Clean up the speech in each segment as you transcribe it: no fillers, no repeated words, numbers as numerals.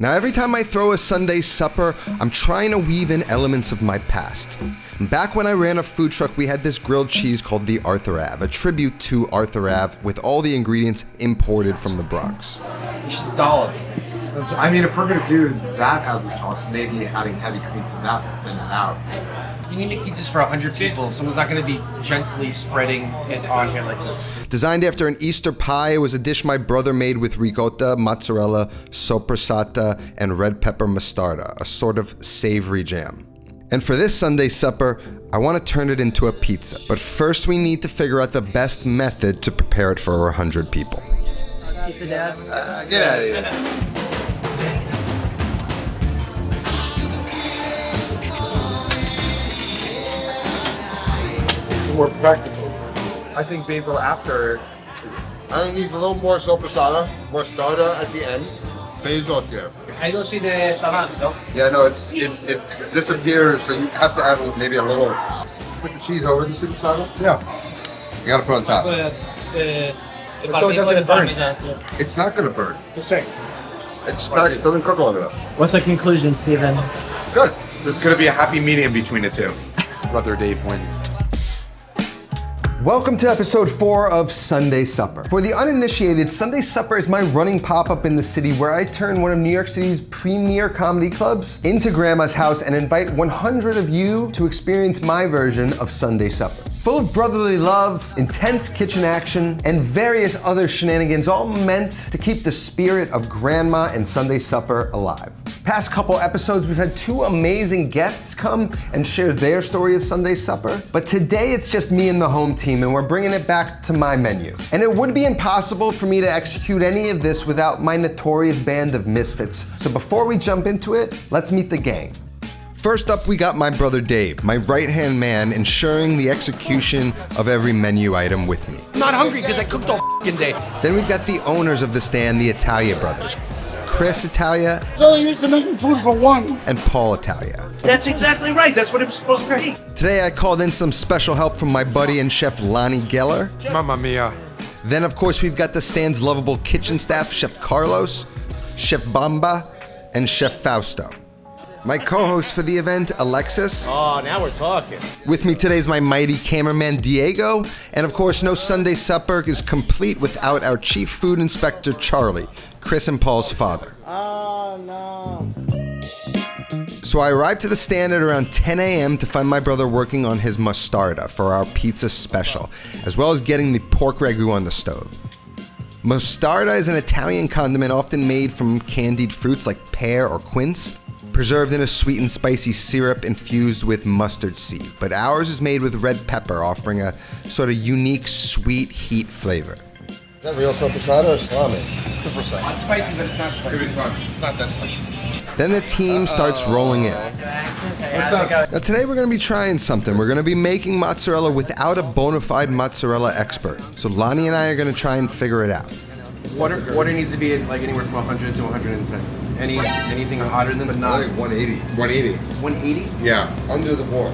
Now every time I throw a Sunday supper, I'm trying to weave in elements of my past. Back when I ran a food truck, we had this grilled cheese called the Arthur Ave, a tribute to Arthur Ave with all the ingredients imported from the Bronx. You should dollop. I mean, if we're gonna do that as a sauce, maybe adding heavy cream to that to thin it out. You need to keep this for 100 people. Someone's not going to be gently spreading it on here like this. Designed after an Easter pie, it was a dish my brother made with ricotta, mozzarella, soppressata, and red pepper mostarda, a sort of savory jam. And for this Sunday supper, I want to turn it into a pizza. But first we need to figure out the best method to prepare it for 100 people. Pizza Dad? Get out of here. More practical. I think basil after. I think needs a little more soppressata, more starter at the end. Basil here. I don't see the salad, no? Yeah, no, it disappears, so you have to add maybe a little. Put the cheese over the soppressata. Yeah. You gotta put it on top. So it doesn't burn. It's not gonna burn. Just saying. It's not. It doesn't cook long enough. What's the conclusion, Steven? Good. There's gonna be a happy medium between the two. Brother Dave wins. Welcome to episode 4 of Sunday Supper. For the uninitiated, Sunday Supper is my running pop-up in the city where I turn one of New York City's premier comedy clubs into Grandma's house and invite 100 of you to experience my version of Sunday Supper. Full of brotherly love, intense kitchen action, and various other shenanigans, all meant to keep the spirit of Grandma and Sunday Supper alive. Past couple episodes, we've had 2 amazing guests come and share their story of Sunday Supper, but today it's just me and the home team, and we're bringing it back to my menu. And it would be impossible for me to execute any of this without my notorious band of misfits. So before we jump into it, let's meet the gang. First up, we got my brother Dave, my right-hand man, ensuring the execution of every menu item with me. I'm not hungry because I cooked all f***ing day. Then we've got the owners of the stand, the Italia brothers, Chris Italia So he used to making food for one. and Paul Italia. That's exactly right. That's what it was supposed to be. Today I called in some special help from my buddy and chef Lonnie Geller. Mamma mia. Then of course we've got the stand's lovable kitchen staff, Chef Carlos, Chef Bamba, and Chef Fausto. My co-host for the event, Alexis. Oh, now we're talking. With me today is my mighty cameraman, Diego. And of course, no Sunday supper is complete without our chief food inspector, Charlie, Chris and Paul's father. Oh, no. So I arrived to the stand at around 10 a.m. to find my brother working on his mostarda for our pizza special, as well as getting the pork ragu on the stove. Mostarda is an Italian condiment often made from candied fruits like pear or quince, preserved in a sweet and spicy syrup infused with mustard seed. But ours is made with red pepper, offering a sort of unique sweet heat flavor. Is that real soppressata or salami? Super spicy. It's spicy, but it's not spicy. It'll be fun. It's not that spicy. Then the team starts rolling in. What's up? Now today we're going to be trying something. We're going to be making mozzarella without a bona fide mozzarella expert. So Lonnie and I are going to try and figure it out. Water needs to be like anywhere from 100 to 110. Anything hotter than but I not think 180. 180. 180. Yeah. Under the boil.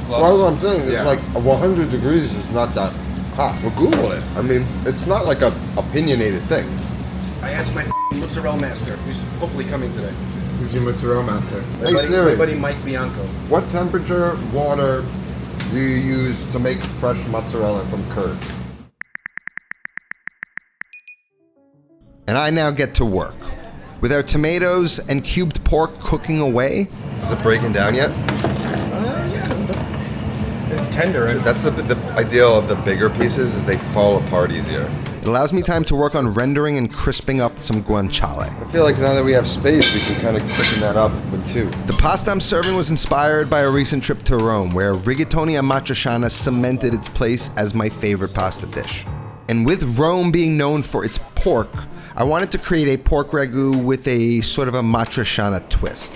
Well, that's what I'm saying. It's Yeah. like 100 degrees is not that hot. Well, Google it. I mean, it's not like a opinionated thing. I asked my mozzarella master, who's hopefully coming today. Who's your mozzarella master? Hey My Siri, buddy Mike Bianco. what temperature water do you use to make fresh mozzarella from curd? And I now get to work. With our tomatoes and cubed pork cooking away. Is it breaking down yet? It's tender. And That's the ideal of the bigger pieces is they fall apart easier. It allows me time to work on rendering and crisping up some guanciale. I feel like now that we have space, we can kind of quicken that up with 2. The pasta I'm serving was inspired by a recent trip to Rome, where rigatoni amatriciana cemented its place as my favorite pasta dish. And with Rome being known for its pork, I wanted to create a pork ragu with a sort of a matriciana twist.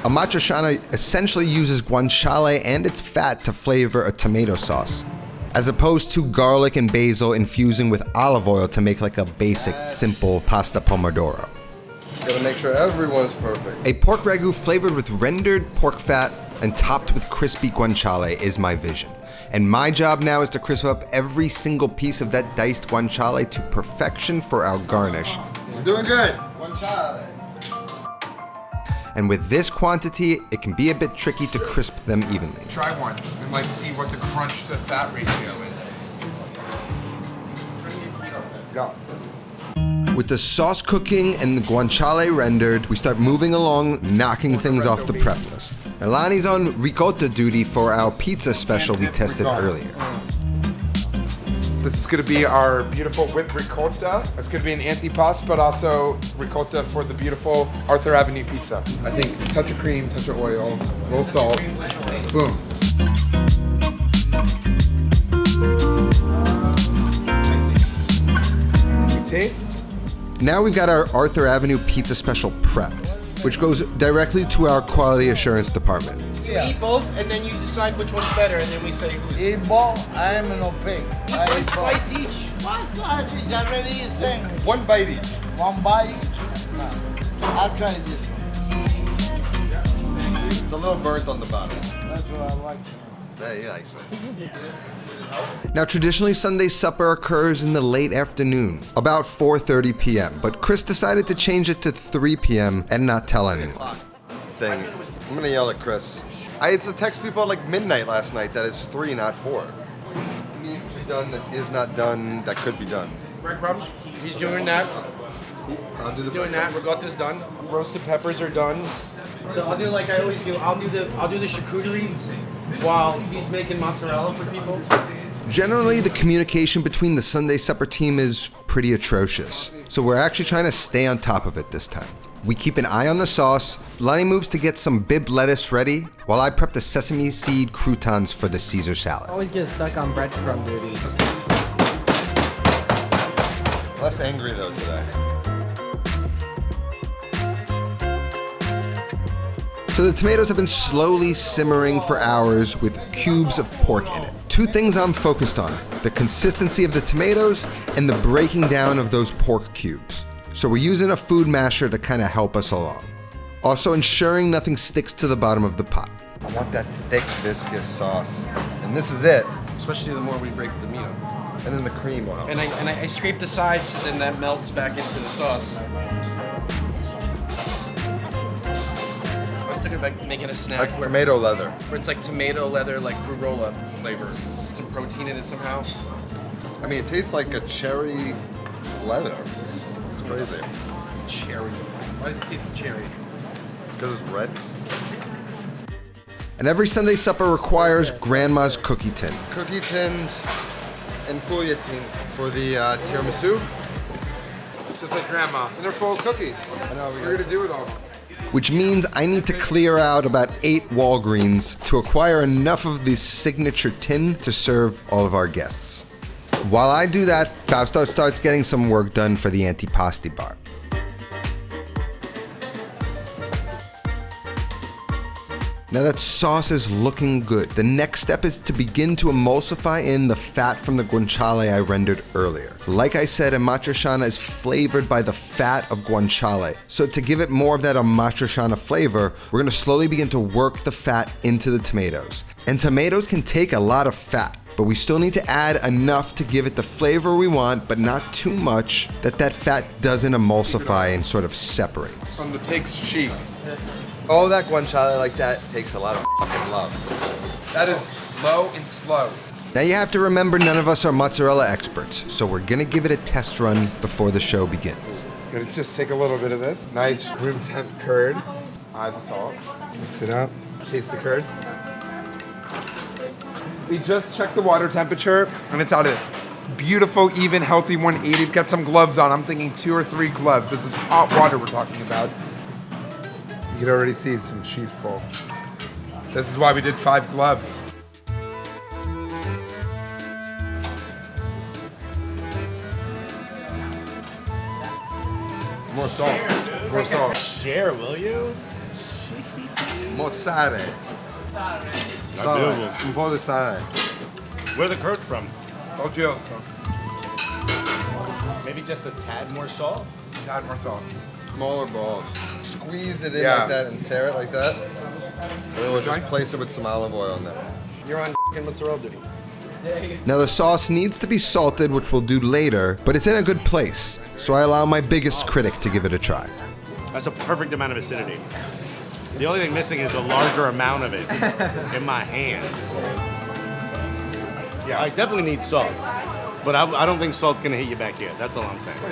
A matriciana essentially uses guanciale and its fat to flavor a tomato sauce, as opposed to garlic and basil infusing with olive oil to make like a basic, simple pasta pomodoro. Gotta make sure everyone's perfect. A pork ragu flavored with rendered pork fat and topped with crispy guanciale is my vision. And my job now is to crisp up every single piece of that diced guanciale to perfection for our garnish. You're doing good. Guanciale. and with this quantity, it can be a bit tricky to crisp them evenly. Try one and like see what the crunch to fat ratio is. Go. With the sauce cooking and the guanciale rendered, we start moving along, knocking things off the prep list. Elani's on ricotta duty for our pizza special we tested earlier. This is going to be our beautiful whipped ricotta. It's going to be an antipasti, but also ricotta for the beautiful Arthur Avenue pizza. I think a touch of cream, touch of oil, a little salt. Boom. You taste? Now we've got our Arthur Avenue pizza special prepped, which goes directly to our quality assurance department. You eat both, and then you decide which one's better, and then we say who's. Eat ball, I am no pig. One slice each. One slice is already saying One bite each. one bite each. No. I'll try this one. It's a little burnt on the bottom. That's what I like. Yeah, he likes it. Now, traditionally, Sunday supper occurs in the late afternoon, about 4:30 p.m., but Chris decided to change it to 3 p.m. and not tell anyone. Thing. I'm gonna yell at Chris. I had to text people at like midnight last night that it's 3, not 4. It needs to be done, that is not done, that could be done. Breadcrumbs. He's doing that. I'll do the Doing that. Ricotta's done. Roasted peppers are done. So I'll do like I always do. I'll do the charcuterie while he's making mozzarella for people. Generally, the communication between the Sunday supper team is pretty atrocious, so we're actually trying to stay on top of it this time. We keep an eye on the sauce. Lonnie moves to get some bib lettuce ready, while I prep the sesame seed croutons for the Caesar salad. Always get stuck on breadcrumb duty. Less angry though today. So the tomatoes have been slowly simmering for hours with cubes of pork in it. Two things I'm focused on: the consistency of the tomatoes and the breaking down of those pork cubes. So we're using a food masher to kind of help us along. Also ensuring nothing sticks to the bottom of the pot. I want that thick, viscous sauce. And this is it. Especially the more we break the meat up. And then the cream oil. And I scrape the sides, so then that melts back into the sauce. I was thinking about making a snack Like where tomato leather. it's like tomato leather, like rucola flavor. Some protein in it somehow. I mean, it tastes like a cherry leather. It's crazy. Cherry. Why does it taste of cherry? Because it's red. And every Sunday supper requires Grandma's cookie tin. Cookie tins and fouilletine for the tiramisu. Just like grandma. And they're full of cookies. I know, What are you gonna do with all? Which means I need to clear out about 8 Walgreens to acquire enough of the signature tin to serve all of our guests. While I do that, Fausto starts getting some work done for the Antipasti bar. Now that sauce is looking good. The next step is to begin to emulsify in the fat from the guanciale I rendered earlier. Like I said, amatriciana is flavored by the fat of guanciale. So to give it more of that amatriciana flavor, we're gonna slowly begin to work the fat into the tomatoes. And tomatoes can take a lot of fat, but we still need to add enough to give it the flavor we want, but not too much that fat doesn't emulsify and sort of separates. From the pig's cheek. Oh, that guanciale like that takes a lot of fucking love. That is low and slow. Now you have to remember none of us are mozzarella experts, so we're gonna give it a test run before the show begins. Let's just take a little bit of this. Nice room temp curd. Add the salt. Mix it up. Taste the curd. We just checked the water temperature, and it's out of beautiful, even, healthy 180. Got some gloves on. I'm thinking 2 or 3 gloves. This is hot water we're talking about. You can already see some cheese pull. This is why we did 5 gloves. More salt. More salt. Share, will you? Mozzarella. Sale. Un po' di sale. Where the curd from? Oh, Jill. So, Maybe just a tad more salt? add more salt. Smaller balls. Squeeze it in Yeah. like that and tear it like that. And then we'll just place it with some olive oil in there. You're on mozzarella duty. Now the sauce needs to be salted, which we'll do later, but it's in a good place, so I allow my biggest critic to give it a try. That's a perfect amount of acidity. The only thing missing is a larger amount of it in my hands. Yeah, I definitely need salt. But I don't think salt's gonna hit you back here. That's all I'm saying. I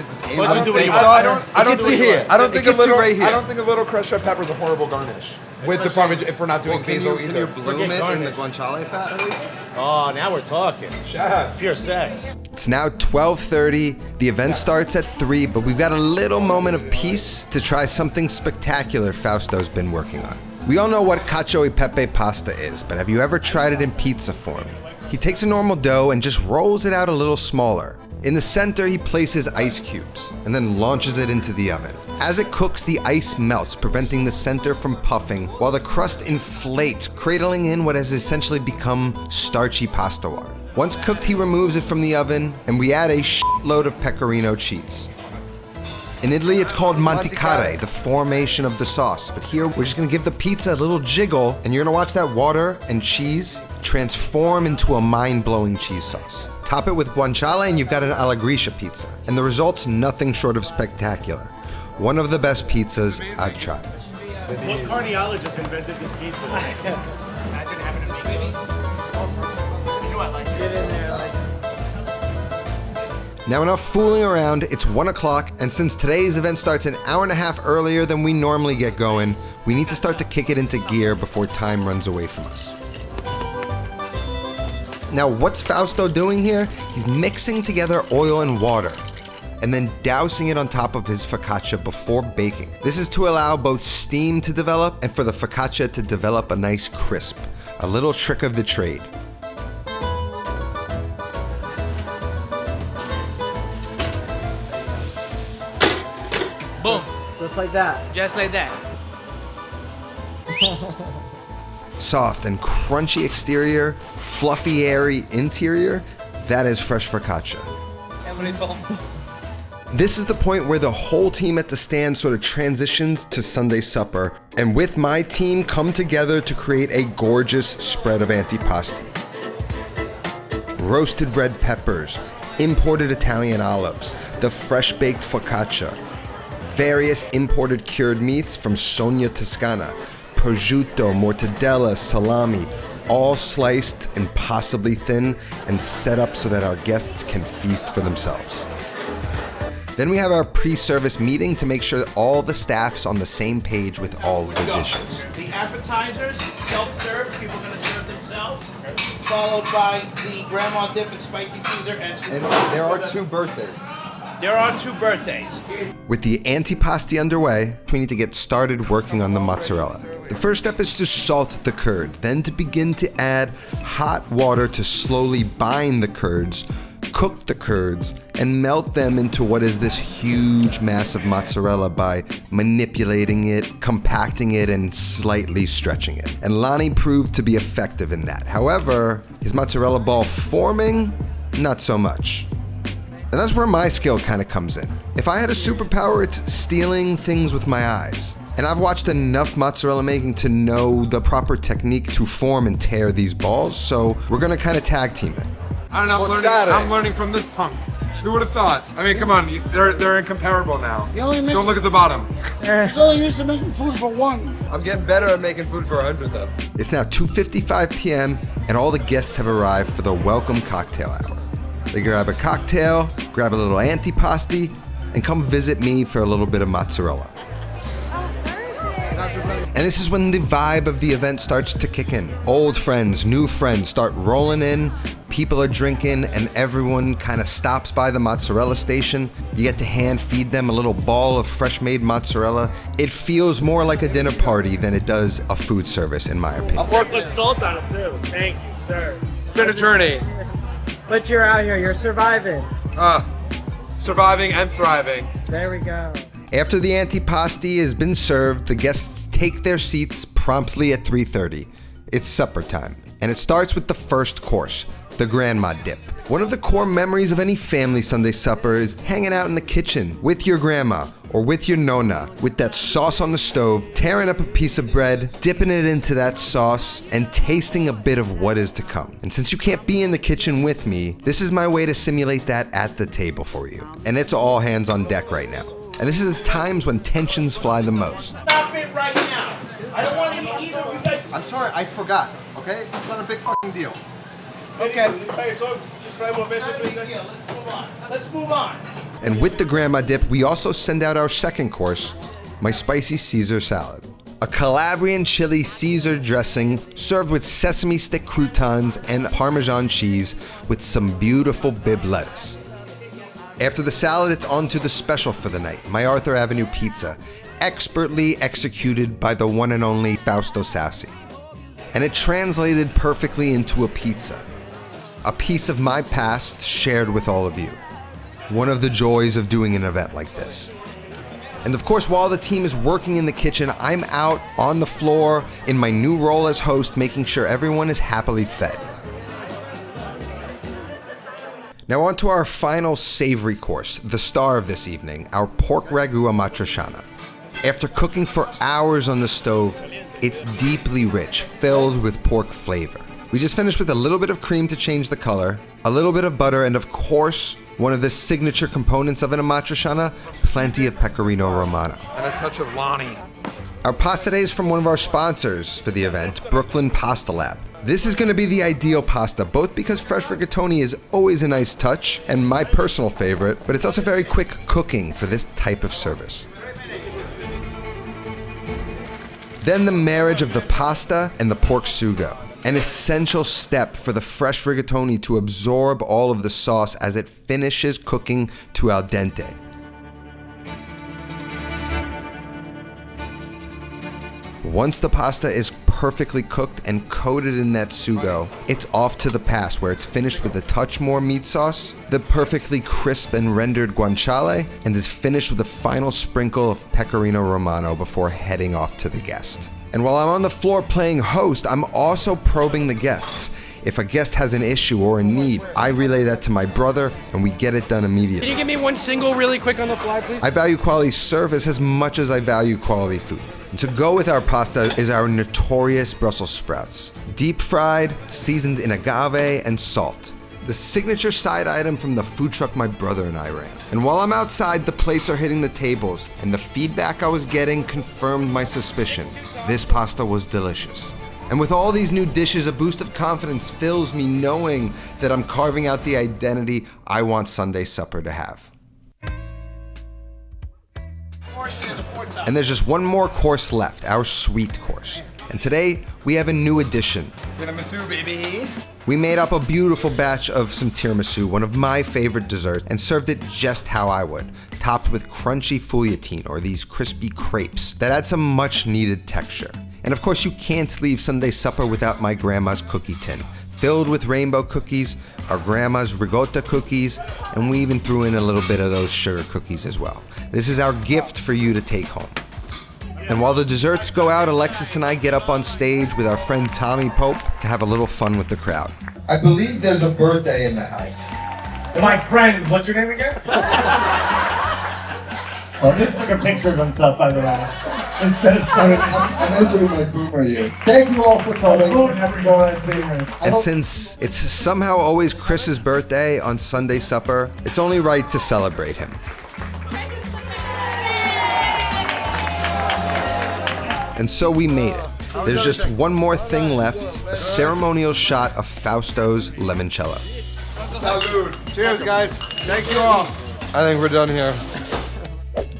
don't think a little crushed red pepper is a horrible garnish. With the Parmesan, if we're not doing basil Can either. you bloom it in the guanciale fat at least? Oh, now we're talking. Chef. Pure sex. It's now 12:30. The event starts at 3, but we've got a little moment of peace to try something spectacular Fausto's been working on. We all know what cacio e pepe pasta is, but have you ever tried it in pizza form? He takes a normal dough and just rolls it out a little smaller. In the center, he places ice cubes and then launches it into the oven. As it cooks, the ice melts, preventing the center from puffing, while the crust inflates, cradling in what has essentially become starchy pasta water. Once cooked, he removes it from the oven, and we add a shitload of pecorino cheese. In Italy, it's called mantecare, the formation of the sauce. But here, we're just gonna give the pizza a little jiggle, and you're gonna watch that water and cheese transform into a mind-blowing cheese sauce. Top it with guanciale, and you've got an alla griscia pizza. And the result's nothing short of spectacular. One of the best pizzas I've tried. What cardiologist invented this pizza? Imagine having to make it. You know I like Get in there, like. Now enough fooling around, it's 1 o'clock, and since today's event starts an hour and a half earlier than we normally get going, we need to start to kick it into gear before time runs away from us. Now what's Fausto doing here? He's mixing together oil and water, and then dousing it on top of his focaccia before baking. This is to allow both steam to develop and for the focaccia to develop a nice crisp, a little trick of the trade. Boom. Just like that. Just like that. Soft and crunchy exterior, fluffy, airy interior, that is fresh focaccia. This is the point where the whole team at the stand sort of transitions to Sunday supper, and with my team come together to create a gorgeous spread of antipasti. Roasted red peppers, imported Italian olives, the fresh baked focaccia, various imported cured meats from Sogna Toscana, prosciutto, mortadella, salami, all sliced impossibly thin and set up so that our guests can feast for themselves. Then we have our pre-service meeting to make sure that all the staff's on the same page with all of the dishes. The appetizers, self-serve, people are going to serve themselves, followed by the grandma dip and spicy Caesar. And there are 2 birthdays. There are 2 birthdays. With the antipasti underway, we need to get started working on the mozzarella. The first step is to salt the curd, then to begin to add hot water to slowly bind the curds, cook the curds, and melt them into what is this huge mass of mozzarella by manipulating it, compacting it, and slightly stretching it. And Lonnie proved to be effective in that. However, his mozzarella ball forming, not so much. And that's where my skill kind of comes in. If I had a superpower, it's stealing things with my eyes. And I've watched enough mozzarella making to know the proper technique to form and tear these balls, so we're gonna kind of tag team it. I don't know, I'm learning from this punk. Who would have thought? I mean, come on, they're incomparable now. Don't look at the bottom. He's only used to making food for 1. I'm getting better at making food for 100 though. It's now 2:55 p.m. and all the guests have arrived for the welcome cocktail hour. They grab a cocktail, grab a little antipasti, and come visit me for a little bit of mozzarella. And this is when the vibe of the event starts to kick in. Old friends, new friends start rolling in, people are drinking, and everyone kind of stops by the mozzarella station. You get to hand feed them a little ball of fresh made mozzarella. It feels more like a dinner party than it does a food service, in my opinion. I've worked with salt on it too. Thank you, sir. It's been a journey. But you're out here, you're surviving. Surviving and thriving. There we go. After the antipasti has been served, the guests take their seats promptly at 3:30. It's supper time, and it starts with the first course, the grandma dip. One of the core memories of any family Sunday supper is hanging out in the kitchen with your grandma or with your nonna, with that sauce on the stove, tearing up a piece of bread, dipping it into that sauce, and tasting a bit of what is to come. And since you can't be in the kitchen with me, this is my way to simulate that at the table for you. And it's all hands on deck right now. And this is times when tensions fly the most. Stop it right now. I don't want either of you guys. I'm sorry, I forgot. Okay, it's not a big fucking deal. Okay. Let's move on. And with the grandma dip, we also send out our second course, my spicy Caesar salad. A Calabrian chili Caesar dressing served with sesame stick croutons and Parmesan cheese with some beautiful Bib lettuce. After the salad, it's on to the special for the night, my Arthur Avenue pizza, expertly executed by the one and only Fausto Sassi. And it translated perfectly into a pizza. A piece of my past shared with all of you. One of the joys of doing an event like this. And of course, while the team is working in the kitchen, I'm out on the floor in my new role as host, making sure everyone is happily fed. Now on to our final savory course, the star of this evening, our pork ragu amatriciana. After cooking for hours on the stove, it's deeply rich, filled with pork flavor. We just finished with a little bit of cream to change the color, a little bit of butter, and of course, one of the signature components of an amatriciana, plenty of pecorino romano. And a touch of Lonnie. Our pasta today is from one of our sponsors for the event, Brooklyn Pasta Lab. This is going to be the ideal pasta, both because fresh rigatoni is always a nice touch and my personal favorite, but it's also very quick cooking for this type of service. Then the marriage of the pasta and the pork sugo. An essential step for the fresh rigatoni to absorb all of the sauce as it finishes cooking to al dente. Once the pasta is perfectly cooked and coated in that sugo, it's off to the pass where it's finished with a touch more meat sauce, the perfectly crisp and rendered guanciale, and is finished with a final sprinkle of pecorino romano before heading off to the guest. And while I'm on the floor playing host, I'm also probing the guests. If a guest has an issue or a need, I relay that to my brother and we get it done immediately. Can you give me one single really quick on the fly, please? I value quality service as much as I value quality food. And to go with our pasta is our notorious Brussels sprouts. Deep fried, seasoned in agave and salt. The signature side item from the food truck my brother and I ran. And while I'm outside, the plates are hitting the tables, and the feedback I was getting confirmed my suspicion. This pasta was delicious. And with all these new dishes, a boost of confidence fills me knowing that I'm carving out the identity I want Sunday supper to have. And there's just one more course left, our sweet course. And today, we have a new addition. Tiramisu, baby. We made up a beautiful batch of some tiramisu, one of my favorite desserts, and served it just how I would, topped with crunchy fouilletine, or these crispy crepes that add some much needed texture. And of course, you can't leave Sunday supper without my grandma's cookie tin, filled with rainbow cookies, our grandma's ricotta cookies, and we even threw in a little bit of those sugar cookies as well. This is our gift for you to take home. And while the desserts go out, Alexis and I get up on stage with our friend Tommy Pope to have a little fun with the crowd. I believe there's a birthday in the house. My friend, what's your name again? Oh, just took a picture of himself, by the way. Instead of starting. I'm answering my boomer you. Thank you all for coming. And since it's somehow always Chris's birthday on Sunday supper, it's only right to celebrate him. And so we made it. There's just one more thing left, a ceremonial shot of Fausto's limoncello. Salud. Cheers, guys. Thank you all. I think we're done here.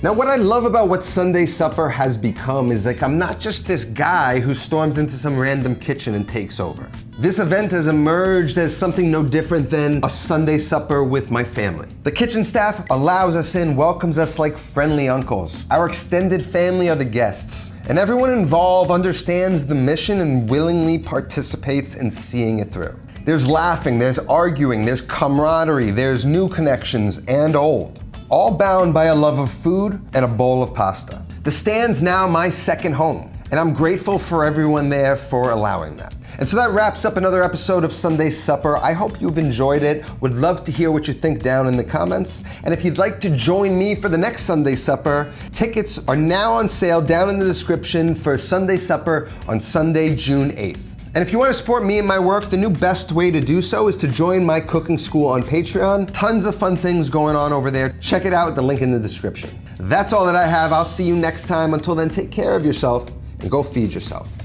Now, what I love about what Sunday supper has become is I'm not just this guy who storms into some random kitchen and takes over. This event has emerged as something no different than a Sunday supper with my family. The kitchen staff allows us in, welcomes us like friendly uncles. Our extended family are the guests, and everyone involved understands the mission and willingly participates in seeing it through. There's laughing, there's arguing, there's camaraderie, there's new connections and old. All bound by a love of food and a bowl of pasta. The stand's now my second home, and I'm grateful for everyone there for allowing that. And so that wraps up another episode of Sunday Supper. I hope you've enjoyed it. Would love to hear what you think down in the comments. And if you'd like to join me for the next Sunday Supper, tickets are now on sale down in the description for Sunday Supper on Sunday, June 8th. And if you want to support me and my work, the new best way to do so is to join my cooking school on Patreon. Tons of fun things going on over there. Check it out with the link in the description. That's all that I have. I'll see you next time. Until then, take care of yourself and go feed yourself.